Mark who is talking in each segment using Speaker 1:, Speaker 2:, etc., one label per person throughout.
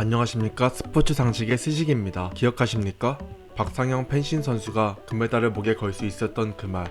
Speaker 1: 안녕하십니까. 스포츠 상식의 스식입니다. 기억하십니까? 박상영 펜싱 선수가 금메달을 목에 걸 수 있었던 그 말,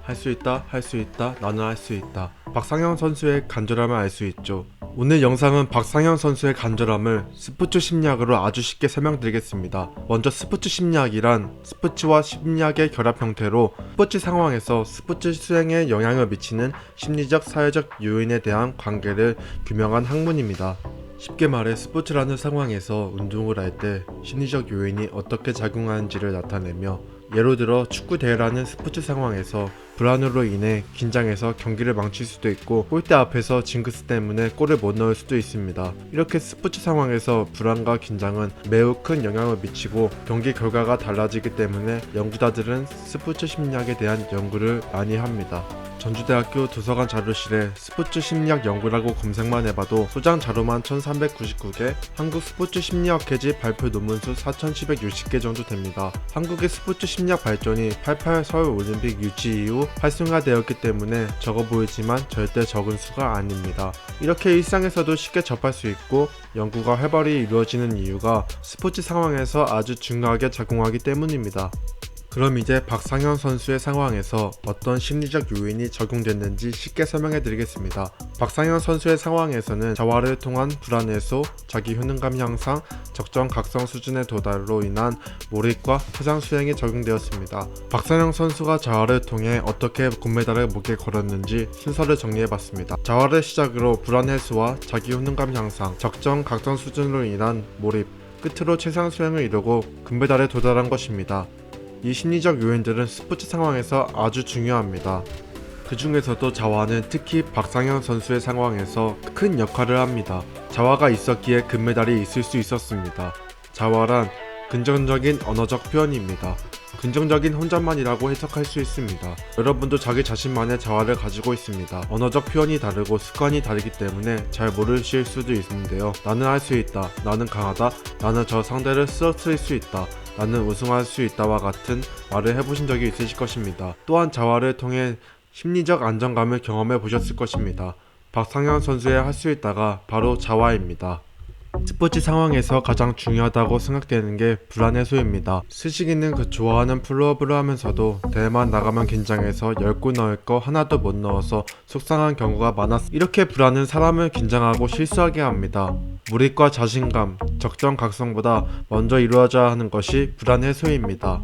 Speaker 1: 할 수 있다, 할 수 있다, 나는 할 수 있다. 박상영 선수의 간절함을 알 수 있죠. 오늘 영상은 박상영 선수의 간절함을 스포츠 심리학으로 아주 쉽게 설명드리겠습니다. 먼저 스포츠 심리학이란 스포츠와 심리학의 결합 형태로 스포츠 상황에서 스포츠 수행에 영향을 미치는 심리적, 사회적 요인에 대한 관계를 규명한 학문입니다. 쉽게 말해 스포츠라는 상황에서 운동을 할 때 심리적 요인이 어떻게 작용하는지를 나타내며, 예를 들어 축구 대회라는 스포츠 상황에서 불안으로 인해 긴장해서 경기를 망칠 수도 있고, 골대 앞에서 징크스 때문에 골을 못 넣을 수도 있습니다. 이렇게 스포츠 상황에서 불안과 긴장은 매우 큰 영향을 미치고 경기 결과가 달라지기 때문에 연구자들은 스포츠 심리학에 대한 연구를 많이 합니다. 전주대학교 도서관 자료실에 스포츠 심리학 연구라고 검색만 해봐도 소장 자료만 1399개, 한국 스포츠 심리학 계집 발표 논문수 4160개 정도 됩니다. 한국의 스포츠 심리학 발전이 88 서울 올림픽 유치 이후 활성화되었기 때문에 적어 보이지만 절대 적은 수가 아닙니다. 이렇게 일상에서도 쉽게 접할 수 있고 연구가 활발히 이루어지는 이유가 스포츠 상황에서 아주 중요하게 작용하기 때문입니다. 그럼 이제 박상현 선수의 상황에서 어떤 심리적 요인이 적용됐는지 쉽게 설명해 드리겠습니다. 박상현 선수의 상황에서는 자활을 통한 불안 해소, 자기 효능감 향상, 적정 각성 수준의 도달로 인한 몰입과 퇴장 수행이 적용되었습니다. 박상현 선수가 자활을 통해 어떻게 금메달을 목에 걸었는지 순서를 정리해 봤습니다. 자활을 시작으로 불안 해소와 자기 효능감 향상, 적정 각성 수준으로 인한 몰입, 끝으로 최상 수행을 이루고 금메달에 도달한 것입니다. 이 심리적 요인들은 스포츠 상황에서 아주 중요합니다. 그 중에서도 자활은 특히 박상현 선수의 상황에서 큰 역할을 합니다. 자활가 있었기에 금메달이 있을 수 있었습니다. 자활은 긍정적인 언어적 표현입니다. 긍정적인 혼잣말이라고 해석할 수 있습니다. 여러분도 자기 자신만의 자활을 가지고 있습니다. 언어적 표현이 다르고 습관이 다르기 때문에 잘 모르실 수도 있는데요. 나는 할 수 있다, 나는 강하다, 나는 저 상대를 쓰러뜨릴 수 있다, 나는 우승할 수 있다와 같은 말을 해보신 적이 있으실 것입니다. 또한 자활을 통해 심리적 안정감을 경험해 보셨을 것입니다. 박상현 선수의 할 수 있다가 바로 자활입니다. 스포츠 상황에서 가장 중요하다고 생각되는 게 불안 해소입니다. 스식이는 그 좋아하는 플로업을 하면서도 대회만 나가면 긴장해서 10골 넣을 거 하나도 못 넣어서 속상한 경우가 많았습니다. 이렇게 불안은 사람을 긴장하고 실수하게 합니다. 몰입과 자신감, 적정 각성보다 먼저 이루어져야 하는 것이 불안 해소입니다.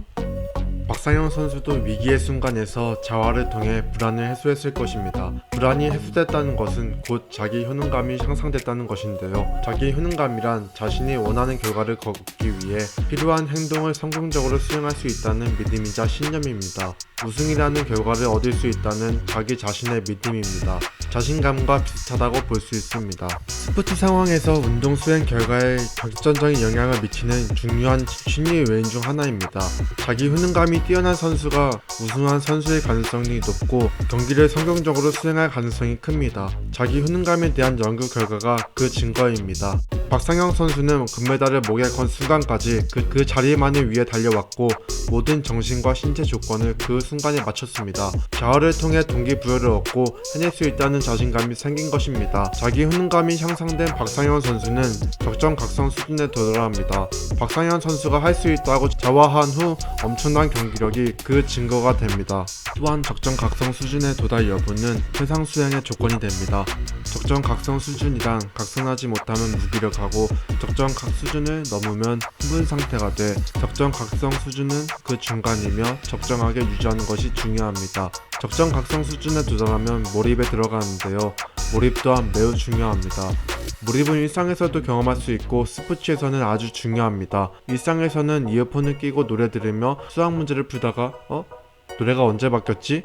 Speaker 1: 박상현 선수도 위기의 순간에서 자활을 통해 불안을 해소했을 것입니다. 불안이 해소됐다는 것은 곧 자기 효능감이 향상됐다는 것인데요. 자기 효능감이란 자신이 원하는 결과를 거두기 위해 필요한 행동을 성공적으로 수행할 수 있다는 믿음이자 신념입니다. 우승이라는 결과를 얻을 수 있다는 자기 자신의 믿음입니다. 자신감과 비슷하다고 볼 수 있습니다. 스포츠 상황에서 운동 수행 결과에 결정적인 영향을 미치는 중요한 심리 요인 중 하나입니다. 자기 효능감이 뛰어난 선수가 우승한 선수의 가능성이 높고 경기를 성공적으로 수행할 가능성이 큽니다. 자기 효능감에 대한 연구 결과가 그 증거입니다. 박상영 선수는 금메달을 목에 건 순간까지 그 자리만을 위해 달려왔고 모든 정신과 신체 조건을 그 순간에 맞췄습니다. 자활을 통해 동기부여를 얻고 해낼 수 있다는 자신감이 생긴 것입니다. 자기 효능감이 향상된 박상현 선수는 적정 각성 수준에 도달합니다. 박상현 선수가 할 수 있다고 자활한 후 엄청난 경기력이 그 증거가 됩니다. 또한 적정 각성 수준에 도달 여부는 최상 수행의 조건이 됩니다. 적정 각성 수준이란 각성하지 못하면 무기력하고 적정 각 수준을 넘으면 흥분 상태가 돼, 적정 각성 수준은 그 중간이며 적정하게 유지하는 것이 중요합니다. 적정 각성 수준에 도달하면 몰입에 들어가는데요. 몰입 또한 매우 중요합니다. 몰입은 일상에서도 경험할 수 있고 스포츠에서는 아주 중요합니다. 일상에서는 이어폰을 끼고 노래 들으며 수학 문제를 풀다가 노래가 언제 바뀌었지?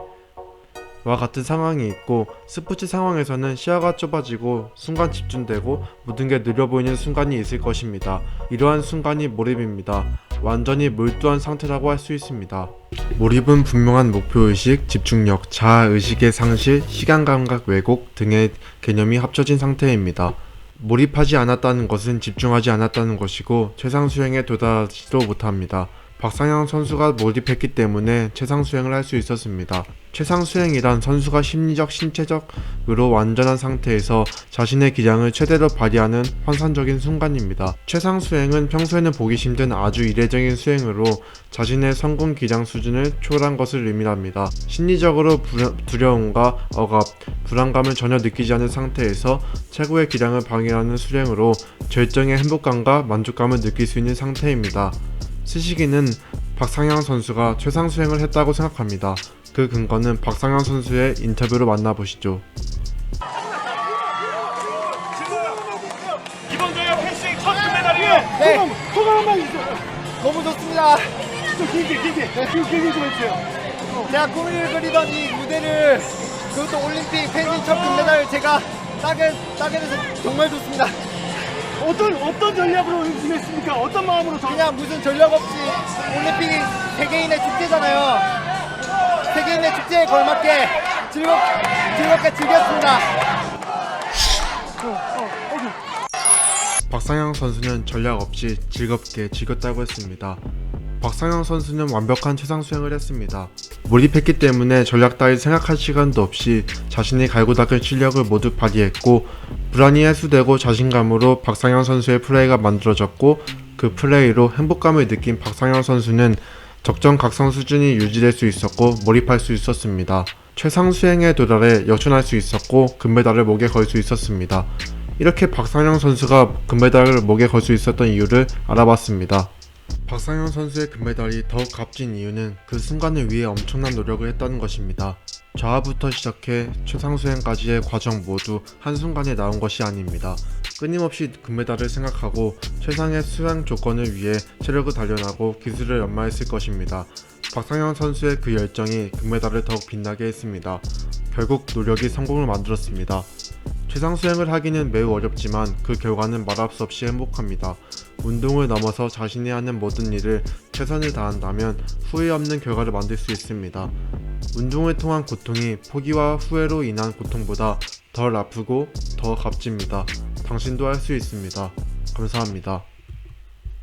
Speaker 1: 와 같은 상황이 있고, 스포츠 상황에서는 시야가 좁아지고 순간 집중되고 모든 게 느려 보이는 순간이 있을 것입니다. 이러한 순간이 몰입입니다. 완전히 몰두한 상태라고 할 수 있습니다. 몰입은 분명한 목표의식, 집중력, 자아의식의 상실, 시간감각 왜곡 등의 개념이 합쳐진 상태입니다. 몰입하지 않았다는 것은 집중하지 않았다는 것이고 최상 수행에 도달하지도 못합니다. 박상영 선수가 몰입했기 때문에 최상 수행을 할 수 있었습니다. 최상 수행이란 선수가 심리적, 신체적으로 완전한 상태에서 자신의 기량을 최대로 발휘하는 환상적인 순간입니다. 최상 수행은 평소에는 보기 힘든 아주 이례적인 수행으로 자신의 성공 기량 수준을 초월한 것을 의미합니다. 심리적으로 두려움과 억압, 불안감을 전혀 느끼지 않은 상태에서 최고의 기량을 발휘하는 수행으로 절정의 행복감과 만족감을 느낄 수 있는 상태입니다. 스시기는 박상영 선수가 최상 수행을 했다고 생각합니다. 그 근거는 박상영 선수의 인터뷰로 만나보시죠.
Speaker 2: 이번 대회 펜싱 첫 금메달이에요.
Speaker 3: 네. 소감 한번 해주세요. 너무 좋습니다.
Speaker 2: 좀 길게 좀 해주세요.
Speaker 3: 제가 꿈을 그리던 이 무대를, 그것도 올림픽 펜싱 첫 금메달을 제가 따게 돼서 정말 좋습니다.
Speaker 2: 어떤 전략으로 임했습니까? 어떤 마음으로
Speaker 3: 그냥 무슨 전력 없이 올림픽이 세계인의 축제잖아요. 세계인의 축제에 걸맞게 즐겁게 즐겼습니다.
Speaker 1: 박상영 선수는 전략 없이 즐겁게 즐겼다고 했습니다. 박상영 선수는 완벽한 최상 수행을 했습니다. 몰입했기 때문에 전략 따위 생각할 시간도 없이 자신이 갈고 닦은 실력을 모두 발휘했고, 불안이 해소되고 자신감으로 박상영 선수의 플레이가 만들어졌고, 그 플레이로 행복감을 느낀 박상영 선수는 적정 각성 수준이 유지될 수 있었고 몰입할 수 있었습니다. 최상 수행에 도달해 역전할 수 있었고 금메달을 목에 걸 수 있었습니다. 이렇게 박상영 선수가 금메달을 목에 걸 수 있었던 이유를 알아봤습니다. 박상영 선수의 금메달이 더욱 값진 이유는 그 순간을 위해 엄청난 노력을 했다는 것입니다. 좌하부터 시작해 최상수행까지의 과정 모두 한순간에 나온 것이 아닙니다. 끊임없이 금메달을 생각하고 최상의 수행 조건을 위해 체력을 단련하고 기술을 연마했을 것입니다. 박상영 선수의 그 열정이 금메달을 더욱 빛나게 했습니다. 결국 노력이 성공을 만들었습니다. 최상 수행을 하기는 매우 어렵지만 그 결과는 말할 수 없이 행복합니다. 운동을 넘어서 자신이 하는 모든 일을 최선을 다한다면 후회 없는 결과를 만들 수 있습니다. 운동을 통한 고통이 포기와 후회로 인한 고통보다 덜 아프고 더 값집니다. 당신도 할 수 있습니다. 감사합니다.